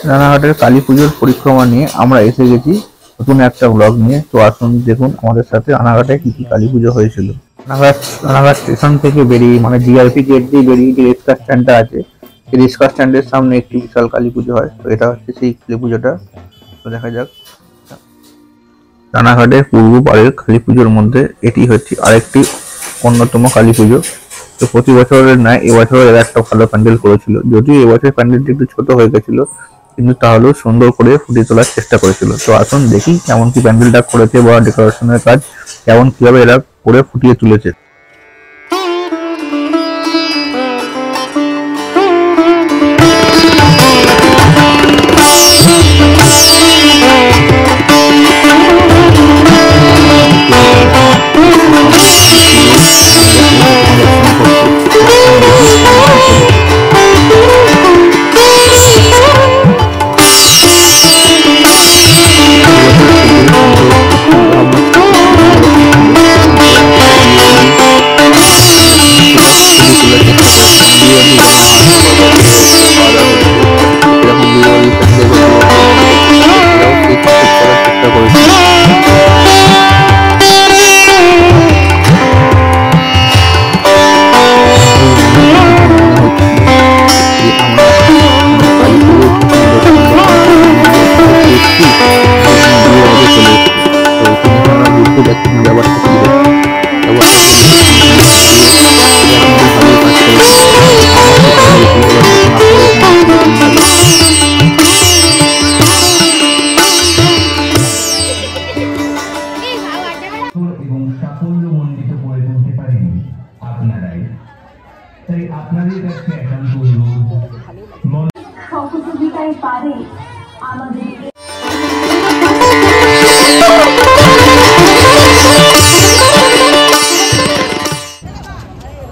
রানাঘাটের কালী পুজোর পরিক্রমা নিয়ে আমরা এসে গেছি নতুন একটা ব্লগ নিয়ে। তো আসুন দেখুন আমাদের সাথে রানাঘাটে কি কি কালী পুজো হয়েছিল। রানাঘাট স্টেশন থেকে বেরিয়ে মানে জিআরপি গেট দিয়ে বেরিয়ে যে রিক্সা স্ট্যান্ডটা আছে, এই রিক্সা স্ট্যান্ডের সামনে একটি বিশাল কালী পুজো হয়। তো এটা হচ্ছে সেই কালী পুজোটা। তো দেখা যাক। রানাঘাটের পূর্ব পাড়ের কালী পুজোর মধ্যে এটি হচ্ছে আরেকটি অন্যতম কালী পুজো। তো প্রতি বছরের ন্যায় এবছর এরা একটা ভালো প্যান্ডেল করেছিল, যদিও এবছর প্যান্ডেলটি একটু ছোট হয়ে গেছিল, কিন্তু তাহলেও সুন্দর করে ফুটিয়ে তোলার চেষ্টা করেছিল। তো আসুন দেখি কেমন কি প্যান্ডেলটা করেছে বা ডেকোরেশনের কাজ কেমন কিভাবে এরা করে ফুটিয়ে তুলেছে।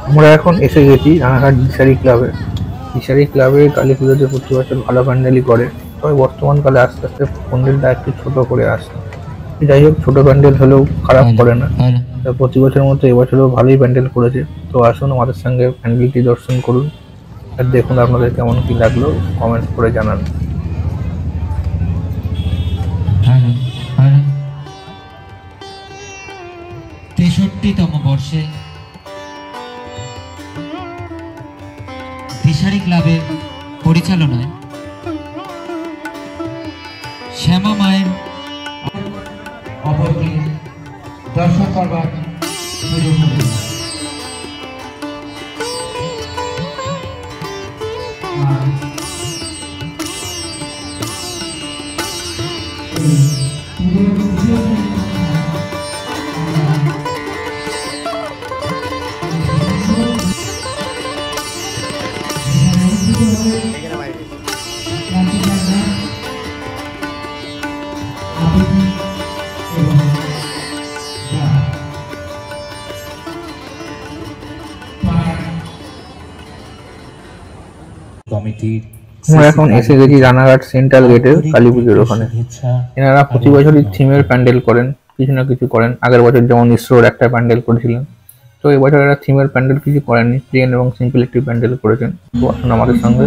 আমরা এখন এসে গেছি রানাঘাট দিশারি ক্লাবে। দিশারি ক্লাবে কালী পুজোতে প্রতি বছর ভালো প্যান্ডেলই করে, তবে বর্তমানকালে আস্তে আস্তে প্যান্ডেলটা একটু ছোট করে আসে। যাই হোক, ছোট প্যান্ডেল হলেও খারাপ করে না। প্রতি বছরের মতো এবছরও ভালোই প্যান্ডেল করেছে। তো আসুন আমাদের সঙ্গে প্যান্ডেলটি দর্শন করুন আর দেখুন আপনাদের কেমন কি লাগলো কমেন্ট করে জানান। 63তম বর্ষে দিশারি ক্লাবের পরিচালনায় শ্যামা মায়ের অপরকে দর্শন করবার সুযোগ হল। আমরা এখন এসে গেছি রানাঘাট সেন্ট্রাল গেটের কালী পুজোর ওখানে। এনারা প্রতি বছরই থিমের প্যান্ডেল করেন, কিছু না কিছু করেন। আগের বছর যেমন ইসরোর একটা প্যান্ডেল করেছিলেন, তো এবছর এরা থিমের প্যান্ডেল কিছু করেননি, প্লেন এবং সিম্পল একটি প্যান্ডেল করেছেন। তো আসুন আমাদের সঙ্গে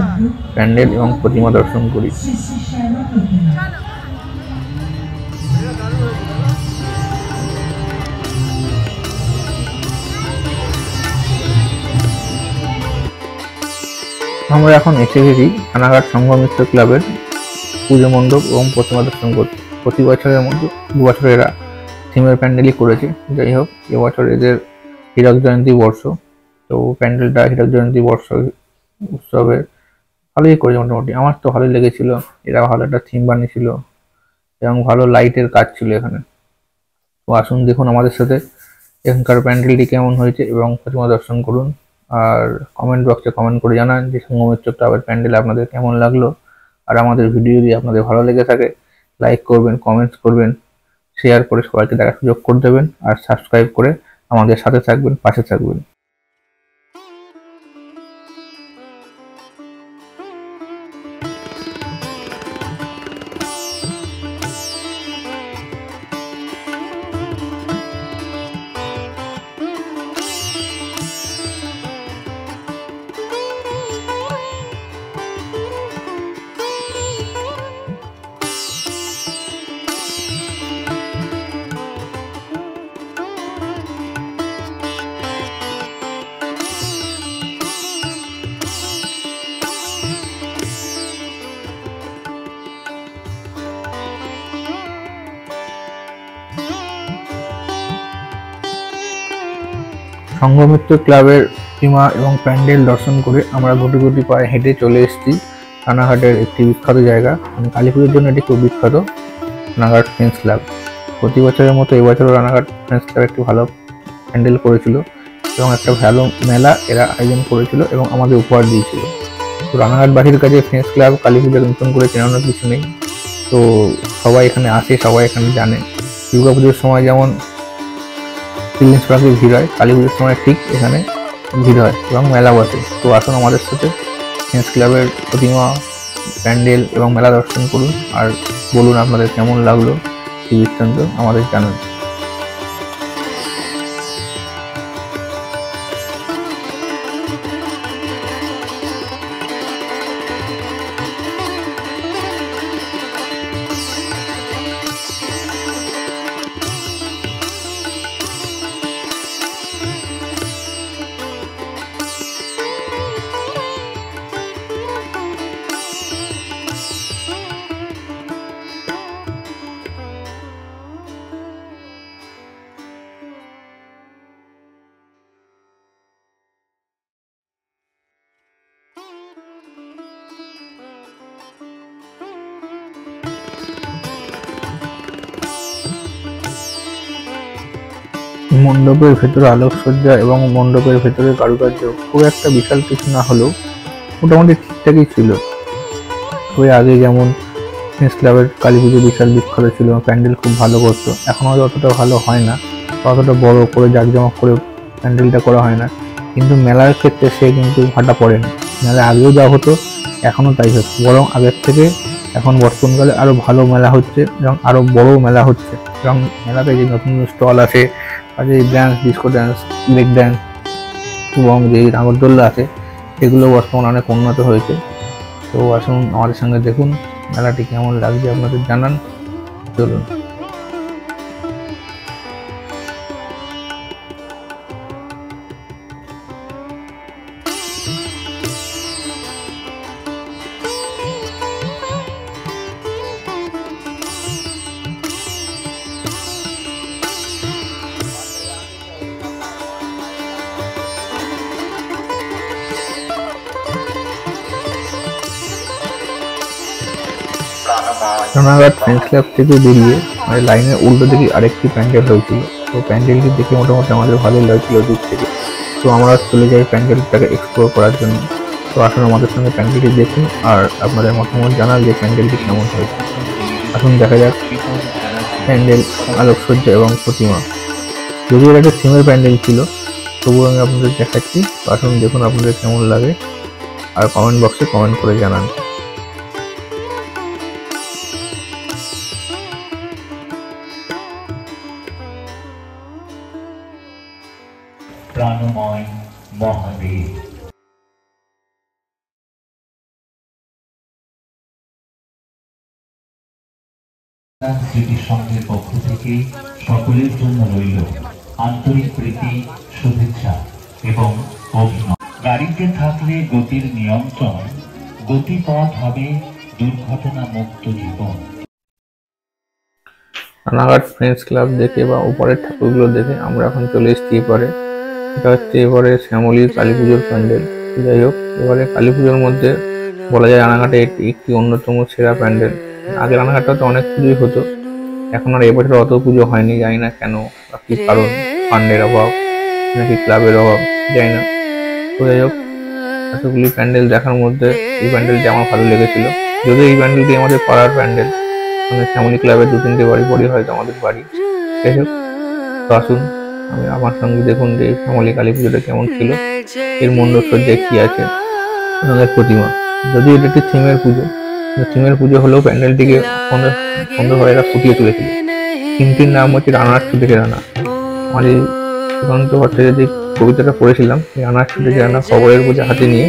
প্যান্ডেল এবং প্রতিমা দর্শন করি। আমরা এখন এসে গেছি রানাঘাট সংঘমিত্র ক্লাবের পুজো মণ্ডপ এবং প্রতিমা দর্শন করতে। প্রতি বছরের মধ্যে 2 বছর এরা থিমের প্যান্ডেলই করেছে। যাই হোক, এবছর এদের হীরক জয়ন্তী বর্ষ, তো প্যান্ডেলটা হীরক জয়ন্তী বর্ষ উৎসবে ভালোই করেছে মোটামুটি। আমার তো ভালোই লেগেছিল, এরা ভালো একটা থিম বানিয়েছিল এবং ভালো লাইটের কাজ ছিল এখানে। তো আসুন দেখুন আমাদের সাথে এখানকার প্যান্ডেলটি কেমন হয়েছে এবং প্রতিমা দর্শন করুন। আর কমেন্ট বক্সে কমেন্ট করে জানান যে সংঘমিত্র ক্লাবের প্যান্ডেল আপনাদের কেমন লাগলো। আর আমাদের ভিডিও যদি আপনাদের ভালো লেগে থাকে লাইক করবেন, কমেন্টস করবেন, শেয়ার করে সবাইকে দেখার সুযোগ করে দেবেন আর সাবস্ক্রাইব করে আমাদের সাথে থাকবেন, পাশে থাকবেন। সংঘমিত্র ক্লাবের প্রতিমা এবং প্যান্ডেল দর্শন করে আমরা গুটি গুটি পায়ে হেঁটে চলে এসেছি রানাঘাটের একটি বিখ্যাত জায়গা, মানে কালী পুজোর জন্য এটি খুব বিখ্যাত রানাঘাট ফ্রেন্ডস ক্লাব। প্রতি বছরের মতো এবছরও রানাঘাট ফ্রেন্ডস ক্লাব একটি ভালো প্যান্ডেল করেছিল এবং একটা ভালো মেলা এরা আয়োজন করেছিল এবং আমাদের উপহার দিয়েছিল। তো রানাঘাটবাসীর কাছে ফ্রেন্ডস ক্লাব কালী পুজোর নতুন করে চেনানোর কিছু নেই, তো সবাই এখানে আসে, সবাই এখানে জানে। দুর্গা পুজোর সময় যেমন চিলড্রেন্স পার্কে ভিড় হয়, কালী পুজোর সময় ঠিক এখানে ভিড় হয় এবং মেলা বসে। তো আসুন আমাদের সাথে ফ্রেন্ডস ক্লাবের প্রতিমা, প্যান্ডেল এবং মেলা দর্শন করুন আর বলুন আপনাদের কেমন লাগলো এই বৃত্তান্ত আমাদের জানান। মণ্ডপের ভেতরে আলোকসজ্জা এবং মণ্ডপের ভেতরে কারুকার্য খুব একটা বিশাল কিছু না হলেও মোটামুটি ঠিকঠাকই ছিল। ওই আগে যেমন ফ্রেন্ডস ক্লাবের কালী পুজো বিশাল বিখ্যাত ছিল, প্যান্ডেল খুব ভালো করতো, এখন হয়তো অতটা ভালো হয় না, অতটা বড় করে জাঁকজমক করে প্যান্ডেলটা করা হয় না, কিন্তু মেলার ক্ষেত্রে সে কিন্তু ভাটা পড়ে না। মেলা আগেও যা হতো এখনও তাই হচ্ছে, বরং আগের থেকে এখন বর্তমানকালে আরও ভালো মেলা হচ্ছে এবং আরও বড় মেলা হচ্ছে এবং মেলাতে যে নতুন স্টল আছে আর যে dance, disco dance, break dance এবং যে নাগরদোল্লা আছে সেগুলো বর্তমানে অনেক উন্নত হয়েছে। তো আসুন আমাদের সঙ্গে দেখুন মেলাটি কেমন লাগছে আপনাদের জানান, চলুন। রানাঘাট ফ্রেন্ডস ক্লাব থেকে বেরিয়ে লাইনের উল্টো দিকে আরেকটি প্যান্ডেল হয়েছিল, তো প্যান্ডেলটি দেখে মোটামুটি আমাদের ভালোই লাগছিল দূর থেকে। তো আমরা চলে যাই প্যান্ডেলটাকে এক্সপ্লোর করার জন্য। তো আসুন আমাদের সঙ্গে প্যান্ডেলটি দেখুন আর আপনাদের মতামত জানান যে প্যান্ডেলটি কেমন হয়েছে। আসুন দেখা যাক প্যান্ডেল, আলোকসজ্জা এবং প্রতিমা। যদিও এটা একটা থিমের প্যান্ডেল ছিল তবুও আমি আপনাদের দেখাচ্ছি। তো আসুন দেখুন আপনাদের কেমন লাগে আর কমেন্ট বক্সে কমেন্ট করে জানান। প্রাণময় মহাদেব। স্মৃতি সংঘের পক্ষ থেকে সকলের জন্য রইল আন্তরিক প্রীতি, শুভেচ্ছা এবং অভিনন্দন। গাড়িতে থাকলে গতির নিয়ন্ত্রণ, গতিপথ হবে দুর্ঘটনা মুক্ত জীবন। রানাঘাট ফ্রেন্ডস ক্লাব দেখে বা উপরের ঠাকুরগুলো দেখে আমরা এখন চলে এসেছি এবারে। এটা হচ্ছে এবারে শ্যামলী কালী পুজোর প্যান্ডেল। যাই হোক, এবারে কালী পুজোর মধ্যে বলা যায় রানাঘাটে একটি অন্যতম সেরা প্যান্ডেল। আগে রানাঘাটটাতে অনেক পুজোই হতো, এখন আর এবছর অত পুজো হয়নি, জানি না কেন বা কি কারণ, ফান্ডের অভাব নাকি ক্লাবের অভাব, জানি না। তো যাই হোক, এতগুলি প্যান্ডেল দেখার মধ্যে এই প্যান্ডেলটি আমার ভালো লেগেছিল। যদিও এই প্যান্ডেলটি আমাদের পাড়ার প্যান্ডেল, মানে শ্যামলী ক্লাবের 2-3টে বাড়ি পরে হয়তো আমাদের বাড়ি। যাই হোক, তো আসুন আমি আমার সঙ্গে দেখুন যে শ্যামলী কালী পুজোটা কেমন ছিল, এর মণ্ডপ সজ্জায় কি আছে, রঙের প্রতিমা। যদিও এটা একটি থিমের পুজো, থিমের পুজো হলেও প্যান্ডেলটিকে সুন্দরভাবে এরা ফুটিয়ে তুলেছিল। থিমটির নাম হচ্ছে রানার ছুটেছে রানা। আমাদের সুকান্ত ভট্টাচার্য যে কবিতাটা পড়েছিলাম, রানার ছুটেছে রানা খবরের বোঝা হাতে নিয়ে,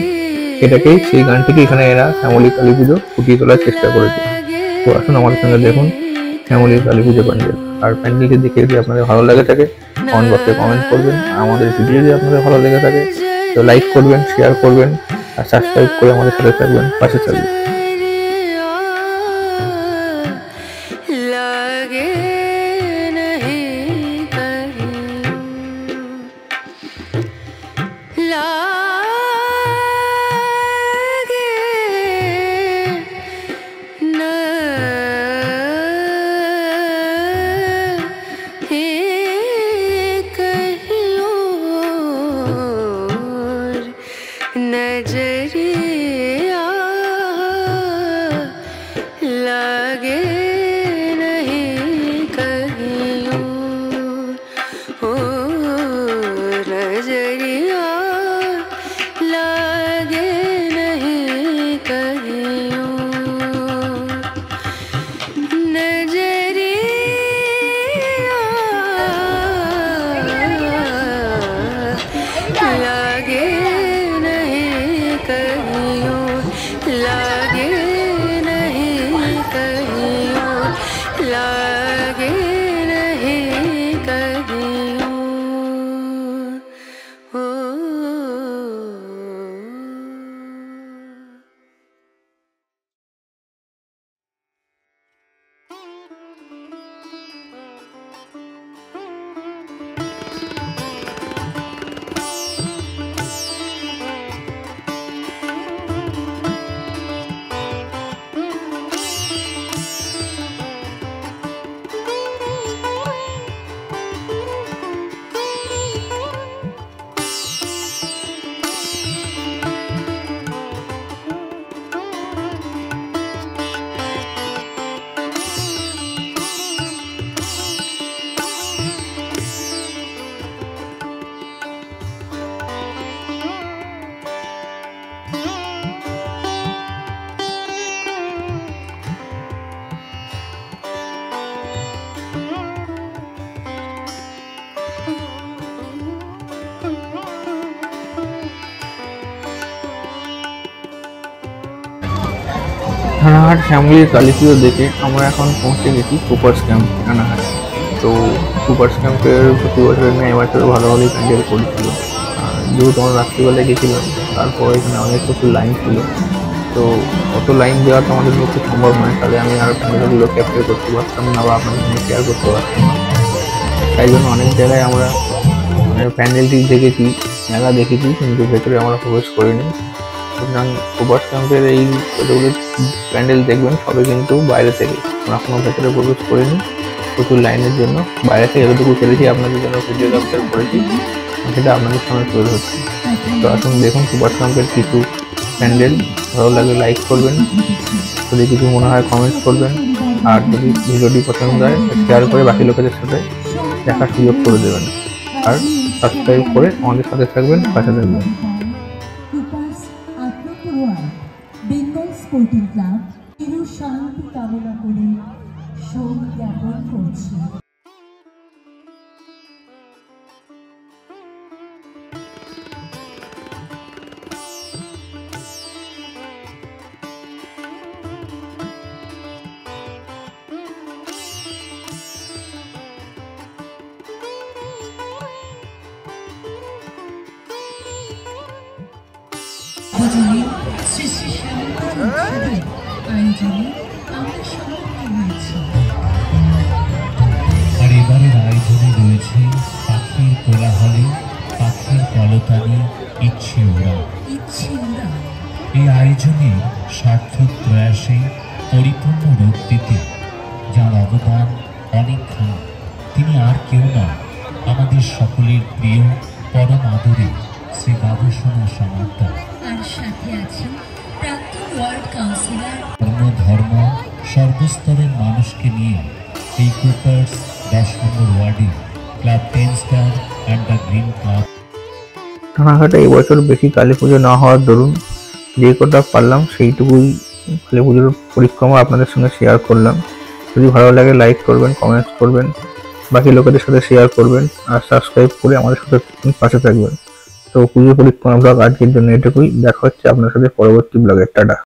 সেটাকেই সেই গানটিকে এখানে এরা শ্যামলী কালী পুজো ফুটিয়ে তোলার চেষ্টা করেছে। তো আসুন আমাদের সঙ্গে দেখুন শ্যামলী কালী পুজো প্যান্ডেল। আর প্যান্ডেলটি দেখে যদি আপনাদের ভালো লেগে থাকে কমেন্ট বক্সে কমেন্ট করবেন, আর আমাদের ভিডিও যদি আপনাদের ভালো লেগে থাকে তো লাইক করবেন, শেয়ার করবেন আর সাবস্ক্রাইব করে আমাদের সাথে থাকবেন, পাশে থাকবেন। রানাঘাট শ্যামলির কালী পুজো দেখে আমরা এখন পৌঁছে গেছি কুপার্স ক্যাম্প রানাঘাট। তো কুপার্স ক্যাম্পের প্রতি বছরের ন্যায় এবছরও ভালোভাবেই প্যান্ডেল করেছিল। যেহেতু আমরা রাত্রিবেলায় গেছিলাম, তারপর এখানে অনেক প্রচুর লাইন ছিল। তো অত লাইন দেওয়া তো আমাদের পক্ষে সম্ভব নয়, তাহলে আমি আর প্যান্ডেলগুলো ক্যাপচার করতে পারতাম না বা আপনাদের সঙ্গে শেয়ার করতে পারতাম না। তাই জন্য অনেক জায়গায় আমরা প্যান্ডেলটি দেখেছি, মেলা দেখেছি, কিন্তু ভেতরে আমরা প্রবেশ করিনি। সুতরাং কুপার্স ক্যাম্পের এই যতগুলো প্যান্ডেল দেখবেন সবই কিন্তু বাইরে থেকে, আমরা কোনো ভেতরে প্রবেশ করিনি প্রচুর লাইনের জন্য। বাইরে থেকে যতটুকু করেছি আপনাদের জন্য ভিডিও ক্যাপচার করেছি, সেটা আপনাদের সামনে তুলে ধরছি। তো আসুন দেখুন কুপার্স ক্যাম্পের কিছু প্যান্ডেল। ভালো লাগলে লাইক করবেন, যদি কিছু মনে হয় কমেন্টস করবেন, আর যদি ভিডিওটি পছন্দ হয় শেয়ার করে বাকি লোকেদের সাথে দেখার সুযোগ করে দেবেন, আর সাবস্ক্রাইব করে আমাদের সাথে থাকবেন, পাশে থাকবেন। বেঙ্গল স্পোর্টিং ক্লাব চির শান্তি কামনা করে শোক জ্ঞাপন করছি। শ্রী শ্রী শ্যামকালী উৎসবের আয়োজনে আমরা সমর্থন হয়েছি। আর এবারের আয়োজনে রয়েছে পাখির কোলাহলে, পাখির কলতানে, ইচ্ছে ওরা। এই আয়োজনে সার্থক প্রয়াসে পরিপূর্ণ রূপ দিতে যার অবদান অনেকখানি, তিনি আর কেউ না, আমাদের সকলের প্রিয় পরম আদরে শ্রী বাবুসোনা সামন্ত। আর সাথে আছেন প্রাক্তন ওয়ার্ড কাউন্সিলর। ধর্ম সর্বস্তরের মানুষকে নিয়ে এই কুপার্স 10 নম্বর ওয়ার্ডে club 10 star and the green club. রানাঘাটে এবছর বেশি কালী পুজো না হওয়ার দরুন যে কটা পারলাম সেইটুকুই কালী পুজোর পরিক্রমা আপনাদের সঙ্গে শেয়ার করলাম। যদি ভালো লাগে লাইক করবেন, কমেন্টস করবেন, বাকি লোকেদের সাথে শেয়ার করবেন, আর সাবস্ক্রাইব করে আমাদের সাথে পাশে থাকবেন। তো পুজো পরিক্রমা ব্লগ আজকের জন্য এটুকুই। দেখা হচ্ছে আপনার সাথে পরবর্তী ব্লগে। টাটা।